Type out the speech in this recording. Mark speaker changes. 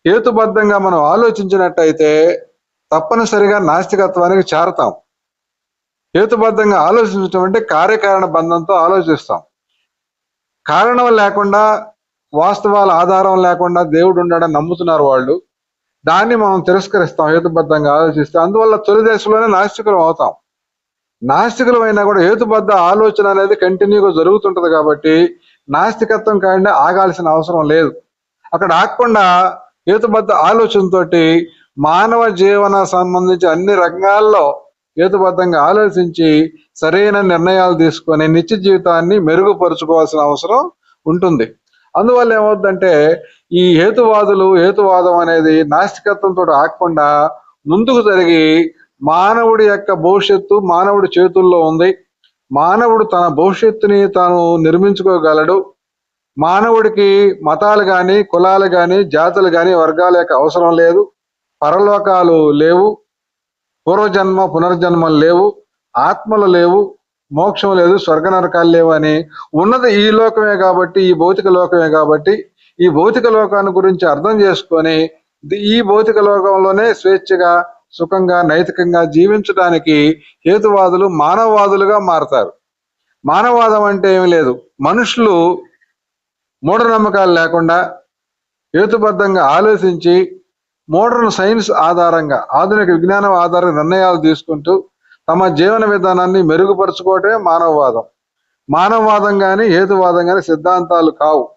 Speaker 1: హేతుబద్ధంగా మనం ఆలోచించినట్టయితే తప్పనిసరిగా నాస్తికత్వానికి చేరతాం. హేతుబద్ధంగా ఆలోచించటం అంటే కార్యకారణ బంధంతో ఆలోచిస్తాం. కారణం లేకుండా, వాస్తవాల ఆధారం లేకుండా దేవుడు ఉన్నాడని నమ్ముతున్నారు వాళ్ళు. దాన్ని మనం తిరస్కరిస్తాం హేతుబద్ధంగా ఆలోచిస్తే. అందువల్ల తొలి దశలోనే నాస్తికులం అవుతాం. నాస్తికులం అయినా కూడా హేతుబద్ధ ఆలోచన అనేది కంటిన్యూగా జరుగుతుంటది కాబట్టి నాస్తికత్వం కాకుండా ఆగాల్సిన అవసరం లేదు. అక్కడ ఆగకుండా హేతుబద్ధ ఆలోచనతోటి మానవ జీవన సంబంధించి అన్ని రంగాల్లో హేతుబద్ధంగా ఆలోచించి సరైన నిర్ణయాలు తీసుకొని నిత్య జీవితాన్ని మెరుగుపరుచుకోవాల్సిన అవసరం ఉంటుంది. అందువల్ల ఏమవుతుందంటే ఈ హేతువాదం అనేది నాస్తికత్వంతో ఆగకుండా ముందుకు జరిగి మానవుడి యొక్క భవిష్యత్తు మానవుడి చేతుల్లో ఉంది. మానవుడు తన భవిష్యత్తుని తాను నిర్మించుకోగలడు. మానవుడికి మతాలు గాని, కులాలు గాని, జాతులు గాని, వర్గాల యొక్క అవసరం లేదు. పరలోకాలు లేవు. పూర్వజన్మ పునర్జన్మలు లేవు. ఆత్మలు లేవు. మోక్షం లేదు. స్వర్గ నరకాలు లేవు అని ఉన్నది ఈ లోకమే కాబట్టి, ఈ భౌతిక లోకమే కాబట్టి, ఈ భౌతిక లోకాన్ని గురించి అర్థం చేసుకొని ఈ భౌతిక లోకంలోనే స్వేచ్ఛగా, సుఖంగా, నైతికంగా జీవించడానికి హేతువాదులు మానవవాదులుగా మారతారు. మానవవాదం అంటే ఏమీ లేదు. మనుషులు మూఢనమ్మకాలు లేకుండా హేతుబద్ధంగా ఆలోచించి మోడర్న్ సైన్స్ ఆధారంగా, ఆధునిక విజ్ఞానం ఆధారంగా నిర్ణయాలు తీసుకుంటూ తమ జీవన విధానాన్ని మెరుగుపరుచుకోవటమే మానవవాదం. మానవవాదం కానీ హేతువాదం కానీ సిద్ధాంతాలు కావు.